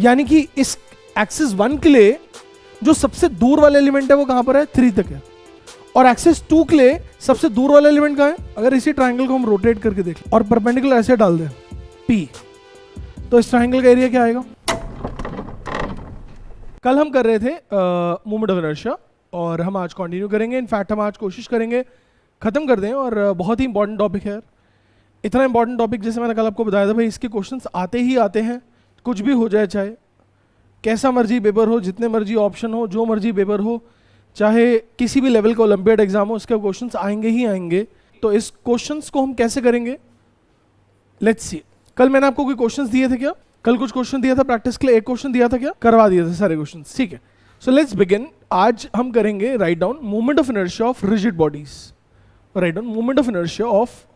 यानी कि इस एक्सिस 1 के लिए जो सबसे दूर वाला एलिमेंट है वो कहां पर है, 3 तक है, और एक्सिस 2 के लिए सबसे दूर वाला एलिमेंट कहां है? अगर इसी ट्राइंगल को हम रोटेट करके देख और परपेंडिकुलर ऐसे डाल दें P, तो इस ट्राइंगल का एरिया क्या आएगा? कल हम कर रहे थे मूवमेंट ऑफ इनर्शिया और हम आज कंटिन्यू करेंगे। इनफैक्ट हम आज कोशिश करेंगे खत्म कर दें, और बहुत ही इंपॉर्टेंट टॉपिक है। इतना इंपॉर्टेंट टॉपिक, जैसे मैंने कल आपको बताया था भाई, इसके क्वेश्चंस आते ही आते हैं, कुछ भी हो जाए, चाहे कैसा मर्जी पेपर हो, जितने मर्जी ऑप्शन हो, जो मर्जी पेपर हो, चाहे किसी भी लेवल का ओलंपियाड एग्जाम हो, इसके क्वेश्चंस आएंगे ही आएंगे। तो इस क्वेश्चंस को हम कैसे करेंगे, लेट्स सी। कल मैंने आपको कोई क्वेश्चंस दिए थे क्या? कल कुछ क्वेश्चन दिया था प्रैक्टिस के लिए, एक क्वेश्चन दिया था क्या? करवा दिए थे सारे क्वेश्चंस, ठीक है। So let's begin. आज हम करेंगे write down movement of inertia of rigid bodies. Write down movement of inertia of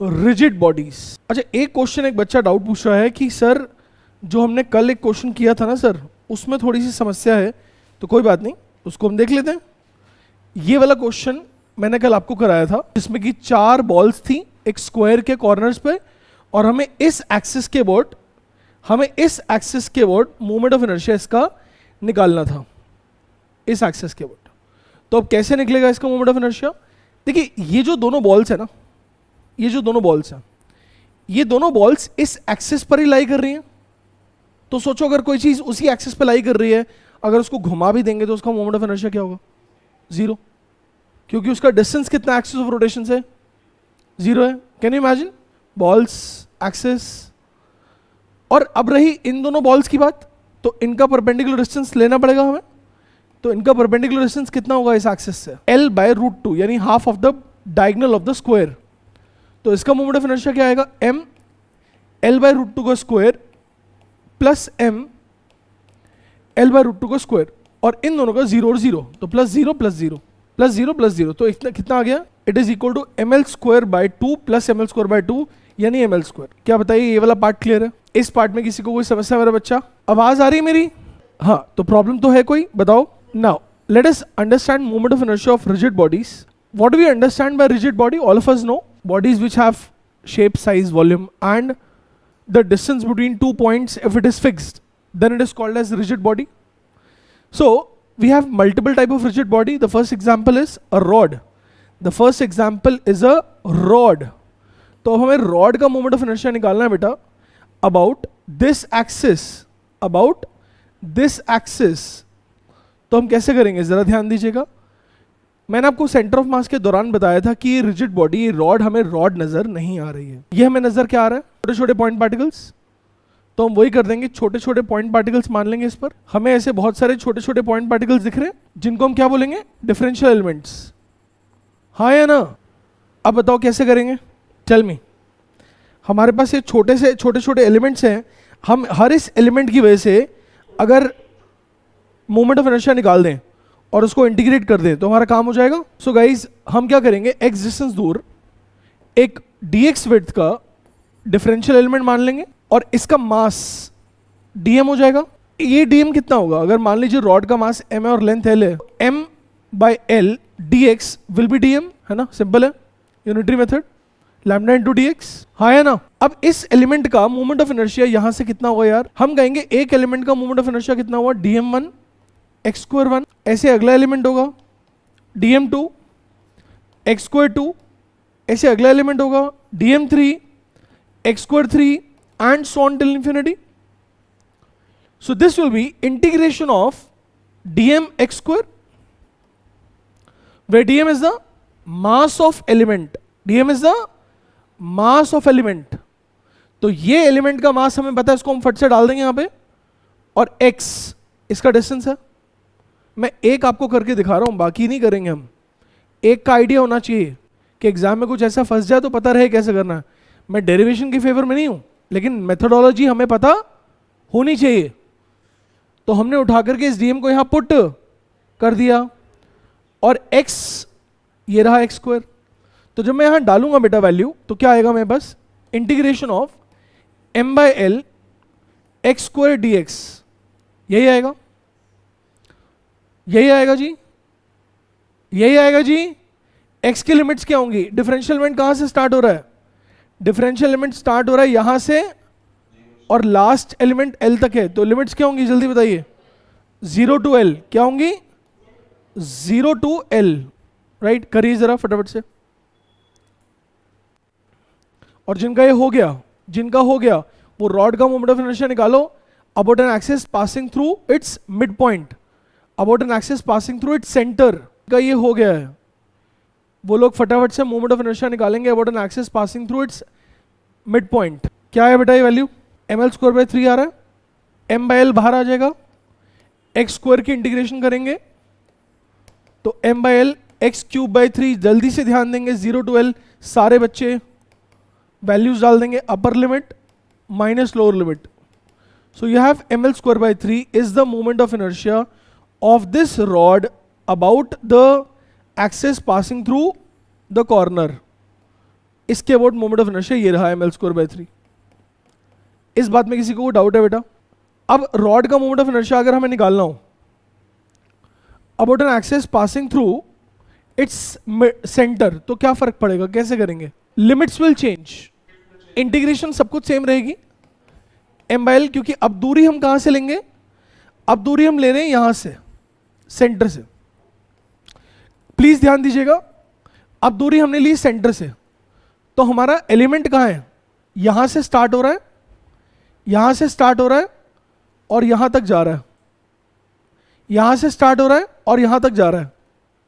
rigid bodies. अच्छा, एक क्वेश्चन एक बच्चा डाउट पूछ रहा है कि सर जो हमने कल एक क्वेश्चन किया था ना सर, उसमें थोड़ी सी समस्या है। तो कोई बात नहीं, उसको हम देख लेते हैं। ये वाला क्वेश्चन मैंने कल आपको कराया था, जिसमें कि 4 बॉल्स थी एक स्क्वायर के कॉर्नर्स पे, और हमें इस एक्सिस के बोर्ड मूवमेंट ऑफ इनर्शिया इसका निकालना था, इस एक्सिस के बोर्ड। तो अब कैसे निकलेगा इसका मूवमेंट ऑफ इनर्शिया? देखिए, ये जो दोनों बॉल्स है ना, ये जो दोनों बॉल्स हैं, ये दोनों बॉल्स इस एक्सिस पर ही लाई कर रही हैं। तो सोचो, अगर कोई चीज उसी एक्सिस पर लाई कर रही है, अगर उसको घुमा भी देंगे तो उसका मोमेंट ऑफ इनर्शिया क्या होगा? 0, क्योंकि उसका डिस्टेंस कितना एक्सिस ऑफ रोटेशन से? 0 है। Can you imagine? Balls, axis. और अब रही इन दोनों बॉल्स की बात, तो इनका परपेंडिकुलर डिस्टेंस लेना पड़ेगा हमें। तो इनका परपेंडिकुलर डिस्टेंस कितना होगा इस एक्सिस से? L/√2, यानी half of the diagonal of the square. तो इसका मोमेंट ऑफ इनर्शिया क्या आएगा? m L/√2 का स्क्वायर प्लस m L/√2 का स्क्वायर, और इन दोनों का 0 और 0, तो +0 +0 +0 +0, तो इतना कितना आ गया? It is equal to mL²/2 + mL²/2, यानी mL²। क्या बताइए, ये वाला पार्ट क्लियर है? इस पार्ट में किसी को कोई समस्या मेरा बच्चा? आवाज आ रही है मेरी? हाँ, तो प्रॉब्लम तो है कोई? बताओ। Now let us understand movement of inertia of rigid bodies. What do we understand by rigid body? All of us know bodies which have shape, size, volume, and the distance between 2 points, if it is fixed, then it is called as rigid body. So we have multiple type of rigid body. The first example is a rod. The first example is a rod. तो हमें rod का moment of inertia निकालना है बेटा about this axis, about this axis. तो हम कैसे करेंगे जरा ध्यान दीजिएगा। मैंने आपको सेंटर ऑफ मास के दौरान बताया था कि ये रिजिड बॉडी, ये रॉड, हमें रॉड नजर नहीं आ रही है। ये हमें नजर क्या आ रहा है? छोटे छोटे पॉइंट पार्टिकल्स। तो हम वही कर देंगे, छोटे छोटे पॉइंट पार्टिकल्स मान लेंगे इस पर। हमें ऐसे बहुत सारे छोटे छोटे पॉइंट पार्टिकल्स दिख रहे हैं, जिनको हम क्या बोलेंगे? Differential elements. हाँ या ना? अब बताओ कैसे करेंगे? Tell me. हमारे पास ये छोटे छोटे एलिमेंट्स हैं, हम हर इस एलिमेंट की वजह से अगर मोमेंट ऑफ इनर्शिया निकाल दें और उसको इंटीग्रेट कर दें तो हमारा काम हो जाएगा। सो गाइज, हम क्या करेंगे? x डिस्टेंस दूर एक dx विड्थ का डिफरेंशियल एलिमेंट मान लेंगे, और इसका मास dm हो जाएगा। ये dm कितना होगा? अगर मान लीजिए रॉड का मास m है और लेंथ l है, m/l dx will be dm, है ना? सिंपल है, unitary method, lambda into dx। हाँ है ना? अब इस एलिमेंट का मोमेंट ऑफ इनर्शिया यहां से कितना होगा यार? हम कहेंगे एक एलिमेंट का मोमेंट ऑफ इनर्शिया कितना हुआ? dm1 x²1। ऐसे अगला एलिमेंट होगा dm2 x²2। ऐसे अगला एलिमेंट होगा dm3 x²3, and so on till infinity. So this will be integration of dm x², where dm is the mass of element. dm is the mass of element. तो ये element का मास हमें पता है, इसको हम फट से डाल देंगे यहां पे, और x इसका डिस्टेंस है। मैं एक आपको करके दिखा रहा हूं, बाकी नहीं करेंगे हम। एक का आइडिया होना चाहिए कि एग्जाम में कुछ ऐसा फंस जाए तो पता रहे कैसे करना है। मैं डेरिवेशन के फेवर में नहीं हूं, लेकिन मेथोडोलॉजी हमें पता होनी चाहिए। तो हमने उठा करके इस डीएम को यहां पुट कर दिया, और x ये रहा x²। तो जब मैं यहां डालूंगा बेटा वैल्यू, तो क्या आएगा मेरे पास? Integration of m/l x² dx। यही आएगा, यही आएगा जी, यही आएगा जी। x की लिमिट्स क्या होंगी? डिफरेंशियल एलिमेंट कहां से स्टार्ट हो रहा है? डिफरेंशियल एलिमेंट स्टार्ट हो रहा है यहां से और लास्ट एलिमेंट एल तक है, तो लिमिट्स क्या होंगी जल्दी बताइए? 0 टू एल क्या होंगी? 0 टू एल, राइट? करिए जरा फटाफट से। और जिनका ये हो गया वो रॉड का मोमेंट ऑफ इनर्शिया निकालो about an axis passing through it's mid point, about an axis passing through its centre का ये हो गया है, वो लोग फटाफट से मोमेंट ऑफ इनर्शिया निकालेंगे about an axis passing through it's mid point. क्या है बेटा ये वैल्यू? ml²/3 आ रहा है, m/l बाहर आ जाएगा, x² की इंटीग्रेशन करेंगे तो m/l x³/3, जल्दी से ध्यान देंगे 0 टू l सारे बच्चे वैल्यूज डाल देंगे, upper limit minus lower limit. So you have ml²/3 is the moment of inertia of this rod about the axis passing through the corner. इसके अबाउट मोमेंट ऑफ इनर्शिया ये रहा ml²/3। इस बात में किसी को डाउट है बेटा? अब रॉड का मोमेंट ऑफ इनर्शिया अगर हमें निकालना हो about an axis passing through its centre, तो क्या फर्क पड़ेगा, कैसे करेंगे? लिमिट्स विल चेंज, इंटीग्रेशन सब कुछ सेम रहेगी m/l, क्योंकि अब दूरी हम कहां से लेंगे? अब दूरी हम ले रहे हैं यहां से, सेंटर से। प्लीज ध्यान दीजिएगा, अब दूरी हमने ली सेंटर से, तो हमारा एलिमेंट कहां है? यहां से स्टार्ट हो रहा है, यहां से स्टार्ट हो रहा है और यहां तक जा रहा है, यहां से स्टार्ट हो रहा है और यहां तक जा रहा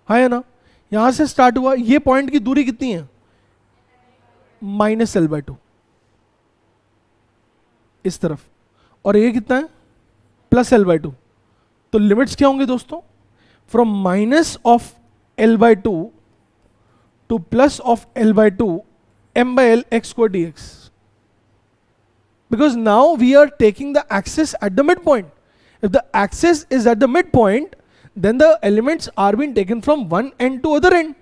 है ना? यहां से स्टार्ट हुआ, ये पॉइंट की दूरी कितनी है? -l/2 इस तरफ, और ये कितना है? +l/2। तो लिमिट्स क्या होंगे दोस्तों? From -l/2 to +l/2 m/l x² dx, because now we are taking the axis at the midpoint. If the axis is at the midpoint, then the elements are being taken from one end to other end.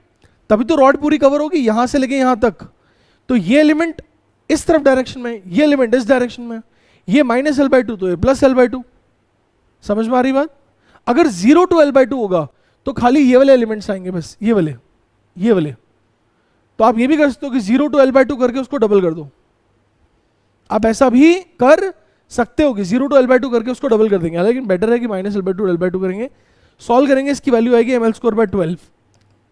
तभी तो rod पूरी cover होगी यहां से लेके यहां तक। तो ये एलिमेंट इस तरफ डायरेक्शन में, ये एलिमेंट इस डायरेक्शन में, ये -l/2 तो ये +l/2। समझ में आ रही बात? अगर 0 टू l/2 होगा तो खाली ये वाले एलिमेंट्स आएंगे, बस ये वाले। तो आप ये भी कर सकते हो कि 0 टू l/2 करके उसको डबल कर दो। आप ऐसा भी कर सकते हो कि 0 टू l/2 करके उसको डबल कर देंगे, लेकिन बेटर है कि -l/2 l/2 करेंगे। सॉल्व करेंगे, इसकी वैल्यू आएगी ml²/12।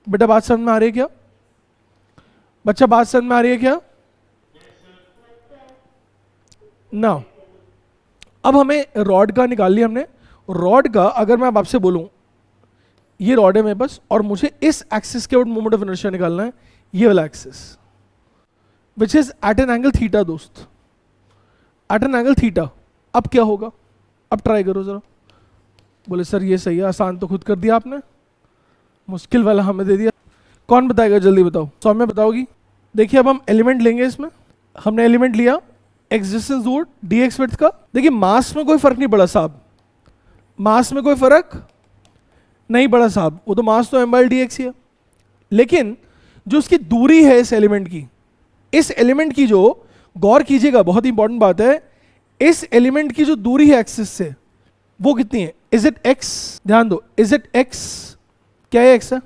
बेटा बात समझ में आ रही है क्या? बच्चा बात समझ में आ रही है क्या? ना अब हमें रॉड का निकाल लिया हमने। रॉड का अगर मैं अब आपसे बोलूं ये रॉड है मेरे पास और मुझे इस एक्सिस के ऊपर मोमेंट ऑफ इनर्शिया निकालना है, ये वाला axis which is at an angle theta दोस्त, एट एन एंगल थीटा। अब क्या होगा? अब ट्राई करो जरा। बोले सर ये सही है, आसान तो खुद कर दिया आपने, मुश्किल वाला हमें दे दिया। कौन बताएगा जल्दी बताओ? सौम्य बताओगी? देखिए अब हम एलिमेंट लेंगे, इसमें हमने एलिमेंट लिया एक्स डिस्टेंस दूर dx विड्थ का। देखिए मास में कोई फर्क नहीं पड़ा साहब, मास में कोई फर्क नहीं पड़ा साहब, वो तो मास तो m/dx ही है। लेकिन जो उसकी दूरी है इस एलिमेंट की, इस एलिमेंट की जो, गौर कीजिएगा बहुत इंपॉर्टेंट बात है, इस एलिमेंट की जो दूरी है एक्सिस से वो कितनी है? Is it x? ध्यान दो, इज इट x? क्या है x है?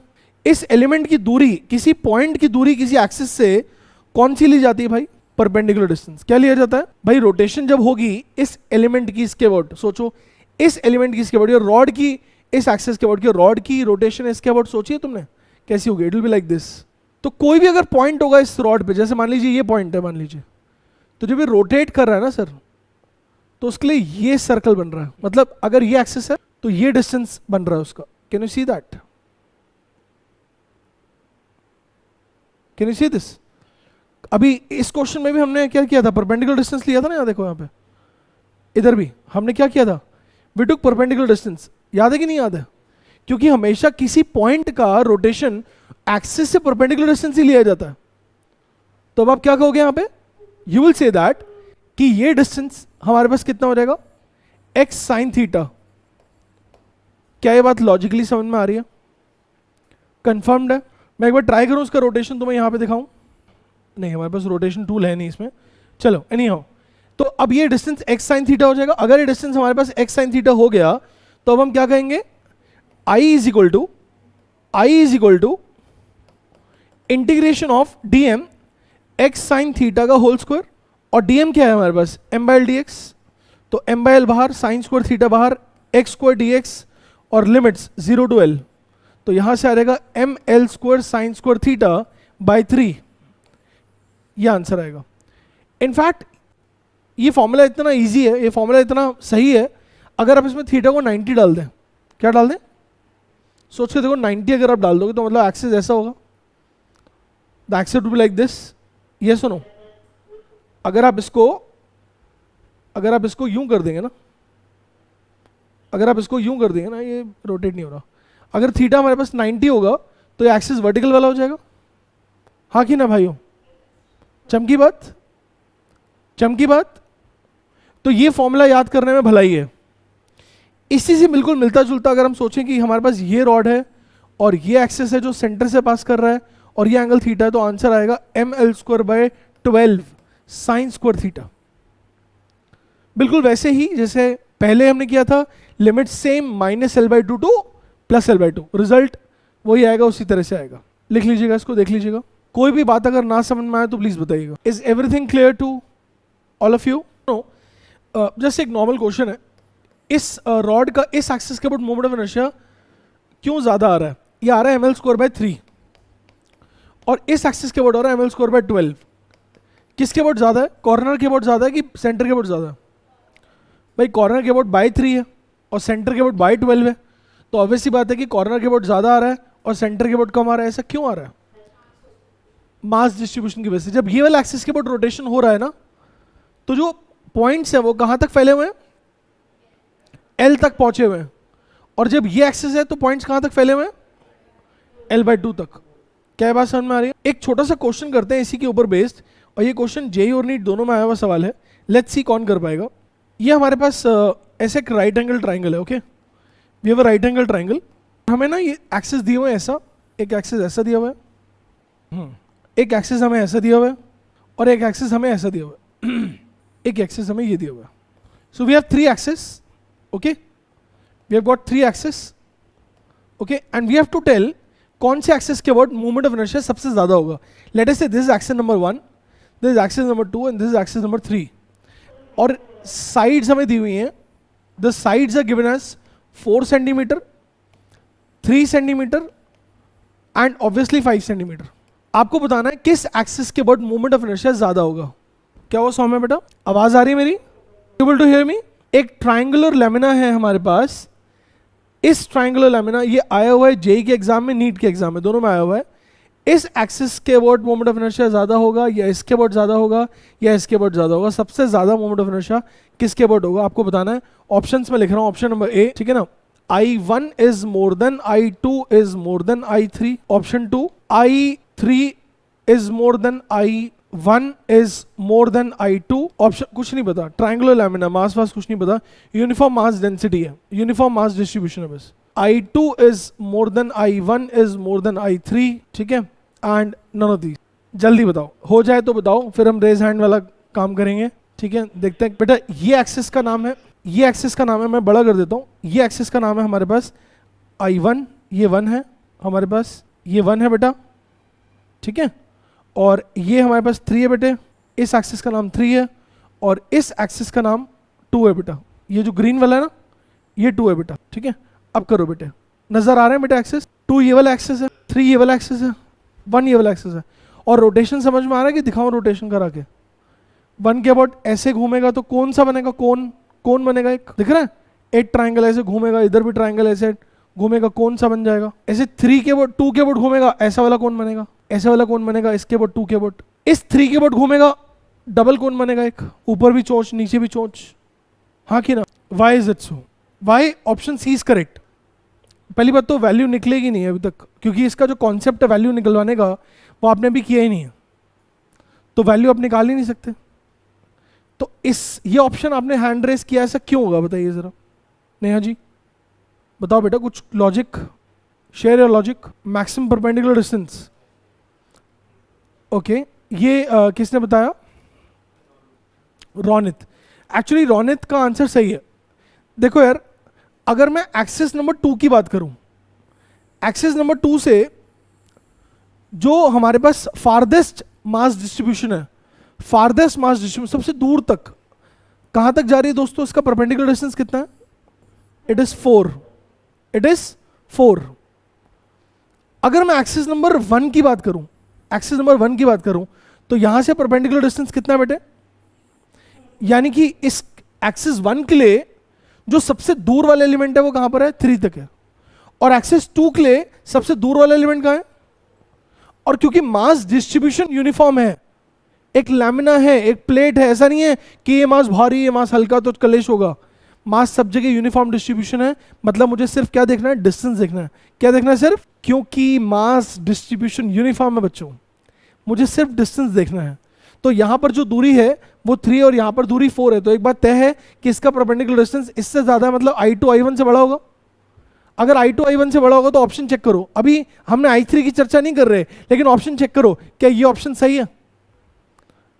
इस एलिमेंट की दूरी, किसी पॉइंट की दूरी किसी एक्सिस से कौन सी ली जाती है भाई? Perpendicular distance. क्या लिया जाता है भाई? रोटेशन जब होगी इस एलिमेंट की इसके अबाउट, सोचो इस एलिमेंट की इसके अबाउट, रॉड की इस एक्सिस के अबाउट, रॉड की रोटेशन इसके अबाउट सोचिए तुमने कैसी होगी? It will be like this. तो कोई भी अगर पॉइंट होगा इस रॉड पे, जैसे मान लीजिए ये पॉइंट है मान लीजिए, तो जब ये रोटेट कर रहा है ना सर, तो उसके लिए ये सर्कल बन रहा है, मतलब अगर ये एक्सिस है तो ये डिस्टेंस बन रहा है उसका। Can you see that? Can you see this? अभी इस क्वेश्चन में भी हमने क्या किया था? परपेंडिकुलर डिस्टेंस लिया था ना, यहाँ देखो यहाँ पे, इधर भी हमने क्या किया था? We took perpendicular distance. याद है कि नहीं याद है? क्योंकि हमेशा किसी पॉइंट का रोटेशन एक्सिस से परपेंडिकुलर डिस्टेंस ही लिया जाता है। तो अब आप क्या कहोगे यहाँ पे? यू विल से दैट कि ये डिस्टेंस हमारे पास कितना हो जाएगा? x sin theta. क्या ये बात लॉजिकली समझ में आ रही है? कंफर्म्ड है? मैं एक बार ट्राई करूं उसका रोटेशन, तो मैं यहां पे दिखाऊं? नहीं, हमारे पास रोटेशन टूल है नहीं इसमें। चलो एनी हाउ, तो अब ये डिस्टेंस x sin थीटा हो जाएगा। अगर ये डिस्टेंस हमारे पास x sin थीटा हो गया तो अब हम क्या कहेंगे? I is equal to integration of dm x sin theta का होल स्क्वायर और dm क्या है हमारे पास, m बाई dx, तो m बाई l बाहर, साइन स्क्वायर थीटा बाहर, x स्क्वायर dx और लिमिट्स 0 टू l, तो यहां से आ जाएगा m l square sine square theta by 3, ये आंसर आएगा। इनफैक्ट ये फॉर्मूला इतना इजी है, ये फॉर्मूला इतना सही है, अगर आप इसमें थीटा को 90 डाल दें, क्या डाल दें, सोच के देखो 90 अगर आप डाल दोगे तो मतलब एक्सिस ऐसा होगा, the axis would be like this, ये सुनो, अगर आप इसको यूं कर देंगे ना, अगर आप इसको यूं कर देंगे ना, ये रोटेट नहीं हो रहा, अगर थीटा हमारे पास 90 होगा तो ये एक्सिस वर्टिकल वाला हो जाएगा, हाँ कि ना भाइयों, चमकी बात, चमकी बात। तो ये फॉर्मूला याद करने में भलाई है। इसी से बिल्कुल मिलता जुलता अगर हम सोचें कि हमारे पास ये रॉड है और ये एक्सिस है जो सेंटर से पास कर रहा है और ये एंगल थीटा है, तो आंसर आएगा M L square by 12 sine square theta. बिल्कुल वैसे ही जैसे पहले हमने किया था, limit same -l/2 to +l/2, result वही आएगा, उसी तरह से आएगा। लिख लीजिएगा इसको, देख लीजिएगा, कोई भी बात अगर ना समझ में आए तो प्लीज बताइएगा। Is everything clear to all of you? No, just एक नॉर्मल क्वेश्चन है, इस रॉड का इस एक्सिस के अबाउट मोमेंट ऑफ इनर्शिया क्यों ज्यादा आ रहा है? ये आ रहा है ml स्क्वायर बाय 3 और इस एक्सिस के अबाउट आ रहा है ml स्क्वायर बाय 12। किसके अबाउट ज्यादा है? कॉर्नर के अबाउट ज्यादा है कि सेंटर के अबाउट ज्यादा है? भाई कॉर्नर के अबाउट बाय 3 है और सेंटर के अबाउट बाय 12 है, तो ऑब्वियसली बात है कि कॉर्नर के अबाउट ज्यादा आ रहा है और सेंटर के अबाउट कम आ रहा है। ऐसा क्यों आ रहा है? मास डिस्ट्रीब्यूशन की वजह से। जब ये वाला एक्सिस के अबाउट रोटेशन हो रहा है ना, तो जो पॉइंट्स है वो कहां तक फैले हुए हैं? L तक पहुंचे हुए हैं। और जब ये एक्सिस है तो पॉइंट्स कहां तक फैले हुए हैं? L/2 तक। क्या बात समझ में आ रही है? एक छोटा सा क्वेश्चन करते हैं इसी के ऊपर बेस्ड, और ये क्वेश्चन जेई और नीट दोनों में आया हुआ सवाल है। लेट्स सी कौन कर पाएगा। ये हमारे पास ऐसे एक राइट एंगल ट्राइंगल है, okay, we have a right angle triangle. हमें ना ये एक्सिस दिए हुए हैं ऐसा, एक एक्सिस ऐसा दिया हुआ है, एक एक्सिस हमें ऐसा दिया हुआ है और एक एक्सिस हमें ऐसा दिया हुआ है, एक एक्सिस हमें ये दिया हुआ है। So we have 3 axis, okay, we have got 3 axes, okay, and we have to tell कौन से एक्सिस के अबाउट मूवमेंट ऑफ इनर्शिया सबसे ज्यादा होगा। Let us say this is axis number 1, this is axis number 2 and this is axis number 3, और sides हमें दी हुई हैं। The sides are given as 4 centimetre, 3 centimetre and obviously 5 centimetre. आपको बताना है किस एक्सिस के अबाउट मूवमेंट ऑफ इनर्शिया ज्यादा होगा। क्या हुआ सौम्य बेटा, आवाज आ रही है मेरी? Able to hear me? एक ट्राइंगुलर लेमिना है हमारे पास। इस ट्राइंगुलर लेमिना ये आया हुआ है जेई के एग्जाम में, नीट के एग्जाम में, दोनों में आया हुआ है। इस एक्सिस के अबाउट मोमेंट ऑफ इनर्शिया ज्यादा होगा या इसके अबाउट ज्यादा होगा या इसके अबाउट ज्यादा होगा? सबसे ज्यादा मोमेंट ऑफ इनर्शिया किसके अबाउट होगा आपको बताना है। ऑप्शंस में लिख रहा हूं, ऑप्शन नंबर ए, ठीक है ना, I1 is more than I2 is more than I3। Option 2, I3 is more than I1 is more than I2। Option कुछ नहीं पता, ट्राइंगुलर लैमिना, मास वास कुछ नहीं पता, यूनिफॉर्म मास डेंसिटी है, यूनिफॉर्म मास डिस्ट्रीब्यूशन है बस। I2 is more than I1 is more than I3, ठीक है, एंड नन ऑफ दीज। जल्दी बताओ, हो जाए तो बताओ, फिर हम रेज हैंड वाला काम करेंगे, ठीक है। देखते हैं बेटा, ये एक्सिस का नाम है, ये एक्सिस का नाम है, मैं बड़ा कर देता हूँ, ये एक्सिस का नाम है हमारे पास I1, ये 1 है हमारे पास, ये 1 है बेटा, ठीक है, और ये हमारे पास 3 है बेटे, इस एक्सिस का नाम 3 है और इस एक्सिस का नाम 2 है बेटा। ये जो ग्रीन वाला है ना, ये 2 है बेटा, ठीक है। अब करो बेटे, नजर आ रहे हैं बेटा एक्सिस? 2 ये वाला एक्सिस है, 3 ये वाला एक्सिस है, 1 ये वाला एक्सिस है। और रोटेशन समझ में आ रहा है कि दिखाऊं रोटेशन करा के? 1 के अबाउट ऐसे घूमेगा तो कौन सा बनेगा? कौन बनेगा? एक दिख रहा है, एक ट्राइंगल ऐसे घूमेगा, इधर भी ट्राइंगल ऐसे घूमेगा, कौन सा बन जाएगा? ऐसे 3 के अबाउट 2 के अबाउट घूमेगा, ऐसा वाला कौन बनेगा? ऐसा वाला कौन बनेगा? इसके अबाउट 2 के अबाउट। इस 3 के अबाउट घूमेगा, डबल कौन बनेगा? एक ऊपर भी चोंच नीचे भी चोंच, हाँ कि ना? Why is it so? Why option C is correct. पहली बात तो वैल्यू निकलेगी नहीं अभी तक, क्योंकि इसका जो कॉन्सेप्ट है वैल्यू निकलवाने का वो आपने अभी किया ही नहीं है, तो वैल्यू आप निकाल ही नहीं सकते। तो ये ऑप्शन आपने हैंड रेस किया, ऐसा क्यों होगा बताइए जरा। नेहा जी बताओ बेटा, कुछ logic, share your logic. Maximum perpendicular distance, okay, ये किसने बताया? रोनित। एक्चुअली रोनित का आंसर सही है। देखो यार, अगर मैं एक्सिस नंबर 2 की बात करूं, एक्सिस नंबर 2 से जो हमारे पास फारदेस्ट मास डिस्ट्रीब्यूशन है, फारदेस्ट मास डिस्ट्रीब्यूशन, सबसे दूर तक कहां तक जा रही है दोस्तों, इसका परपेंडिकुलर डिस्टेंस कितना है? It is 4, it is 4। अगर मैं एक्सिस नंबर 1 की बात करूं, एक्सिस नंबर 1 की बात करूं, तो यहां से परपेंडिकुलर डिस्टेंस कितना है बेटे? यानी कि इस एक्सिस 1 के लिए जो सबसे दूर वाला एलिमेंट है वो कहां पर है? 3 तक है। और एक्सिस 2 के लिए सबसे दूर वाला एलिमेंट कहां है? और क्योंकि मास डिस्ट्रीब्यूशन यूनिफॉर्म है, एक लैमिना है, एक प्लेट है, ऐसा नहीं है कि ये मास भारी, ये मास हल्का तो कलेश होगा। मास सब जगह यूनिफॉर्म डिस्ट्रीब्यूशन है, मतलब मुझे सिर्फ क्या देखना है? डिस्टेंस देखना है। क्या देखना है सिर्फ? क्योंकि मास डिस्ट्रीब्यूशन यूनिफॉर्म है बच्चों, मुझे सिर्फ डिस्टेंस देखना है। तो यहां पर जो दूरी है वो 3 और यहां पर दूरी 4 है, तो एक बात तय है कि इसका परपेंडिकुलर डिस्टेंस इससे ज्यादा है, मतलब I2 I1 से बड़ा होगा। अगर I2 I1 से बड़ा होगा तो ऑप्शन चेक करो। अभी हमने I3 की चर्चा नहीं कर रहे, लेकिन ऑप्शन चेक करो, क्या ये ऑप्शन सही है?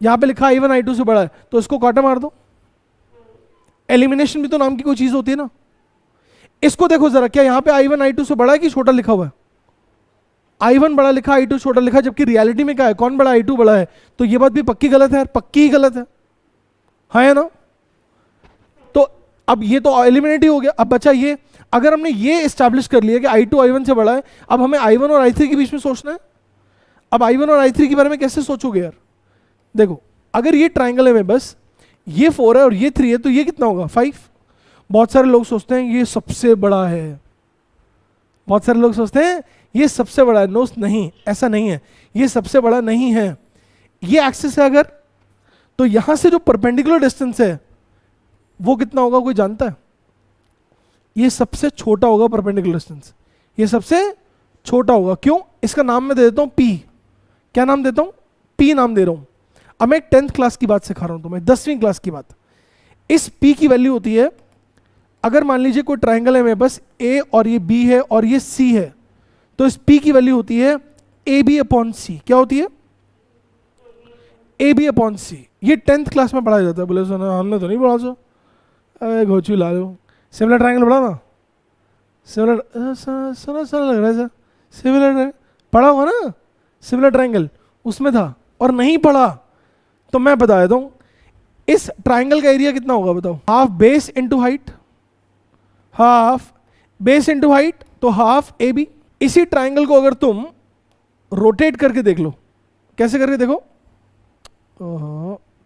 यहां पे लिखा I1 I2 से बड़ा है, तो इसको काटा मार दो। एलिमिनेशन भी तो नाम की कोई चीज होती है ना। इसको देखो जरा, क्या यहां पे I1 I2 से बड़ा है कि छोटा लिखा हुआ है? I1 बड़ा लिखा, I2 छोटा लिखा, जबकि रियलिटी में क्या है? कौन बड़ा? I2 बड़ा है। तो ये बात भी पक्की गलत है यार, पक्की ही गलत है ना? तो अब ये तो एलिमिनेट ही हो गया। अब बचा ये, अगर हमने ये एस्टैब्लिश कर लिया कि I2 I1 से बड़ा है, अब हमें I1 और I3 के बीच में सोचना है। अब I1 और I3 के बारे में कैसे सोचोगे यार? देखो, अगर ये ट्राइंगल है में बस ये 4 है और ये 3 है, तो ये कितना होगा? 5। बहुत सारे लोग सोचते हैं ये सबसे बड़ा है, बहुत सारे लोग सोचते हैं ये सबसे बड़ा है। नो, नहीं, ऐसा नहीं है, ये सबसे बड़ा नहीं है। ये एक्सिस है अगर, तो यहां से जो परपेंडिकुलर डिस्टेंस है वो कितना होगा? कोई जानता है? ये सबसे छोटा होगा परपेंडिकुलर डिस्टेंस, ये सबसे छोटा होगा। क्यों? इसका नाम मैं दे देता हूं P। क्या नाम देता हूं? P नाम दे रहा हूं। अब मैं 10th क्लास की बात सिखा रहा हूं तुम्हें, 10वीं क्लास की बात। इस P की वैल्यू होती है, अगर मान लीजिए कोई ट्राइंगल है में बस A और ये B है और ये C है, तो इस P की वैल्यू होती है AB अपॉन C। क्या होती है? AB upon C। ये 10th क्लास में पढ़ाया जाता है। बोले सुना हमने तो नहीं पढ़ा सो, अरे घोचू ला लो। सिमिलर ट्राइंगल पढ़ा ना? सिमिलर सुना लग रहा है सर, सिमिलर पढ़ा होगा ना? सिमिलर ट्राइंगल उसमें था। और नहीं पढ़ा तो मैं बता देता हूं, इस ट्राइंगल का एरिया कितना होगा बताओ? Half base into height, half base into height, तो हाफ AB। इसी ट्राइंगल को अगर तुम रोटेट करके देख लो, कैसे करके देखो?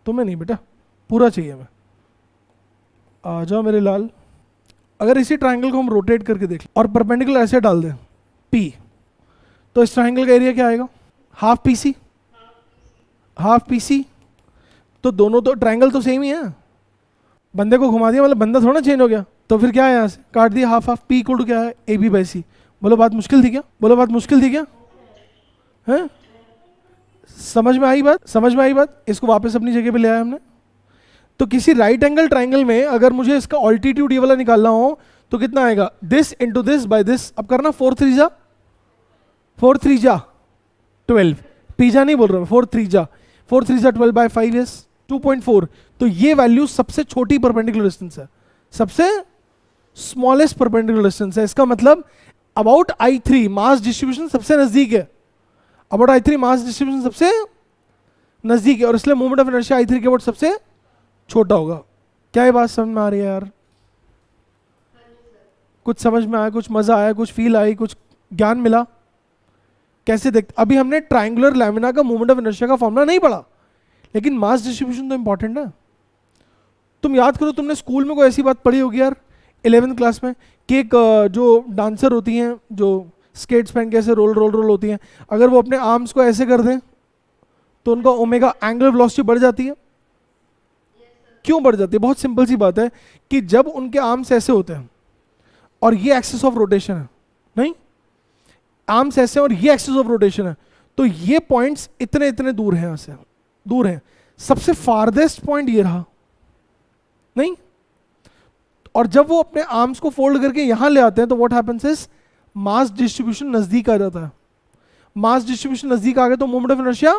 तुम्हें नहीं बेटा, पूरा चाहिए मैं, आ जाओ मेरे लाल। अगर इसी ट्राइंगल को हम रोटेट करके देख और परपेंडिकुलर ऐसे डाल दें P, तो इस ट्राइंगल का एरिया क्या आएगा? Half PC, half PC। तो दोनों तो ट्राइंगल तो सेम ही है, बंदे को घुमा दिया मतलब बंदा थोड़ा चेंज हो गया। तो फिर क्या है, यहाँ से काट दिया, half half. P equal to क्या है? AB by C। बोलो बात मुश्किल थी क्या? बोलो बात मुश्किल थी क्या? है? समझ में आई बात? समझ में आई बात? इसको वापस अपनी जगह पे ले आया हमने। तो किसी राइट एंगल ट्राइंगल में अगर मुझे इसका ऑल्टीट्यूड ये वाला निकालना हो तो कितना आएगा? This into this by this. अब करना 4 3 जा 12। पीजा नहीं बोल रहा मैं, 4 3 जा 12 बाई 5 इज 2.4। तो ये वैल्यू सबसे छोटी परपेंडिकुलर डिस्टेंस है, सबसे स्मॉलेस्ट परपेंडिकुलर डिस्टेंस है। इसका मतलब अबाउट I3 मास डिस्ट्रीब्यूशन सबसे नजदीक है, अबाउट I3 मास डिस्ट्रीब्यूशन सबसे नजदीक है, और इसलिए मोमेंट ऑफ इनर्शिया I3 के अबाउट सबसे छोटा होगा। क्या ये बात समझ में आ रही है यार? कुछ समझ में आया, कुछ मजा आया, कुछ फील आई, कुछ ज्ञान मिला? कैसे देखते? अभी हमने ट्राइंगुलर लैमिना का मोमेंट ऑफ इनर्शिया का फॉर्मूला नहीं पढ़ा, लेकिन मास डिस्ट्रीब्यूशन तो इंपॉर्टेंट है। तुम याद करो, तुमने स्कूल में कोई ऐसी बात पढ़ी होगी यार 11th क्लास में कि एक जो डांसर होती हैं जो स्केट्स पहन के ऐसे रोल रोल रोल होती हैं, अगर वो अपने आर्म्स को ऐसे कर दें तो उनका ओमेगा एंगुलर वेलोसिटी बढ़ जाती है। क्यों बढ़ जाती है? बहुत सिंपल सी बात है कि जब उनके आर्म्स ऐसे होते हैं और ये एक्सिस ऑफ रोटेशन है, नहीं आर्म्स ऐसे और ये एक्सिस ऑफ रोटेशन है, तो ये पॉइंट्स इतने इतने दूर हैं, यहाँ से दूर हैं। सबसे फारदेस्ट पॉइंट ये रहा, नहीं? और जब वो अपने आर्म्स को फोल्ड करके यहां ले आते हैं तो what happens is mass distribution नजदीक आ जाता है। मास डिस्ट्रीब्यूशन नजदीक आ गया तो मोमेंट ऑफ इनर्शिया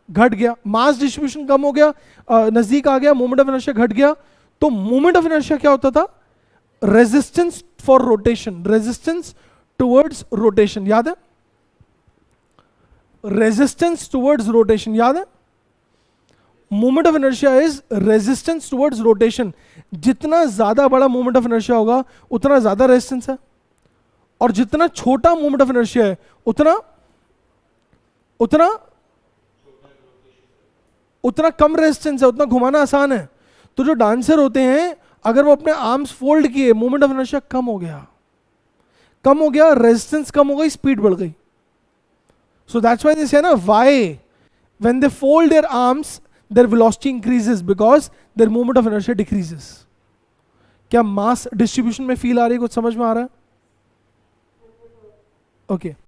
घट गया, मास डिस्ट्रीब्यूशन कम हो गया, नजदीक आ गया, मोमेंट ऑफ इनर्शिया घट गया। तो मोमेंट ऑफ इनर्शिया क्या होता था? Resistance for rotation, resistance towards rotation. याद है? रेजिस्टेंस टुवर्ड्स रोटेशन, याद है? Moment of inertia is resistance towards rotation. जितना ज्यादा बड़ा मोमेंट ऑफ इनर्शिया होगा उतना ज्यादा रेजिस्टेंस है, और जितना छोटा मोमेंट ऑफ इनर्शिया है उतना उतना उतना कम रेजिस्टेंस है, उतना घुमाना आसान है। तो जो डांसर होते हैं, अगर वो अपने आर्म्स फोल्ड किए, मोमेंट ऑफ इनर्शिया कम हो गया, रेजिस्टेंस कम हो गई, स्पीड बढ़ गई। So that's why they say ना, why when they fold their arms their velocity increases because their moment of inertia decreases. क्या मास डिस्ट्रीब्यूशन में फील आ रही है? कुछ समझ में आ रहा है? ओके